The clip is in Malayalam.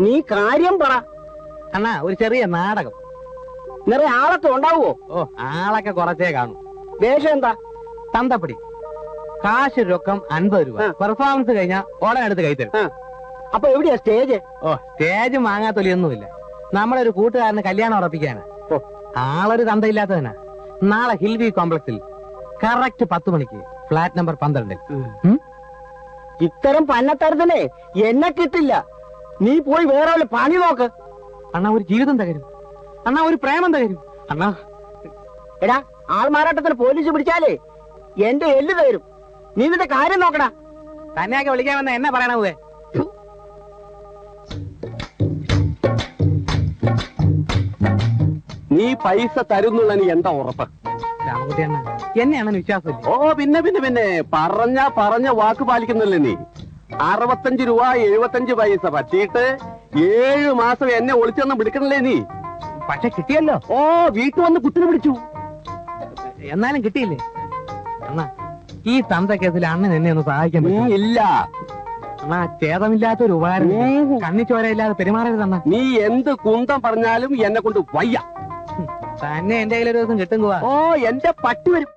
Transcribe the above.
നീ കാര്യം പറ. അണ്ണാ ഒരു ചെറിയ നാടകം. നിറയെ ആളൊക്കെ ഉണ്ടാവുമോ? ഓ ആളൊക്കെ കുറച്ചേ കാണും. വേഷം എന്താ? തന്തപ്പടി. കാശ് രൊക്കം 50 രൂപ. പെർഫോമൻസ് കഴിഞ്ഞാൽ ഓടാൻ എടുത്ത് കൈ തരും. അപ്പൊ എവിടെയാ സ്റ്റേജ്? ഓ സ്റ്റേജ് മാങ്ങാത്തൊലിയൊന്നുമില്ല. നമ്മുടെ ഒരു കൂട്ടുകാരന് കല്യാണം ഉറപ്പിക്കാനാ. ആളൊരു തന്തയില്ലാത്തവനാ. നാളെ ഹിൽവി കോംപ്ലക്സിൽ കറക്റ്റ് 10 മണിക്ക് ഫ്ലാറ്റ് നമ്പർ 12. ഇത്തരം പന്നത്തരത്തിനെ എന്നെ കിട്ടില്ല. നീ പോയി വേറെ വല്ല പണി നോക്ക്. അണ്ണാ ഒരു ജീവിതം തകരും. അണ്ണാ ഒരു പ്രേമം തകരും. അണ്ണാ എടാ, ആൾമാറാട്ടത്തിന് പോലീസ് പിടിച്ചാലേ എന്റെ എല്ല് തരും. നീ നിന്റെ കാര്യം നോക്കടാ. തന്നെയൊക്കെ വിളിക്കാൻ വന്ന എന്നെ പറയണേ. നീ പൈസ തരുന്നുള്ള നീ എന്താ ഉറപ്പ്? രാമകുട്ടി അണ്ണ എന്നെയാണ് വിശ്വാസമില്ല. ഓ പിന്നെ പറഞ്ഞ വാക്ക് പാലിക്കുന്നില്ലേ നീ? 65 രൂപ 75 പൈസ പറ്റിയിട്ട് 7 മാസം എന്നെ ഒളിച്ചൊന്നും പിടിക്കണല്ലേ നീ? പക്ഷെ കിട്ടിയല്ലോ. ഓ വീട്ടിൽ വന്ന് കുത്തിനെ പിടിച്ചു. എന്നാലും കിട്ടിയില്ലേ അണ്ണ? ഈ തന്ത കേസിൽ അണ്ണൻ എന്നെ ഒന്ന് സഹായിക്കാൻ ഇല്ല. അണ്ണാ ഛേദമില്ലാത്തൊരു ഉപകാരം. കണ്ണിച്ചോരയില്ലാതെ പെരുമാറരുതണ്ണ. നീ എന്ത് കുന്തം പറഞ്ഞാലും എന്നെ കൊണ്ട് വയ്യ. തന്നെ എന്റെ കയ്യിലൊരു ദിവസം കിട്ടും. ഓ എന്റെ പട്ടി വരും.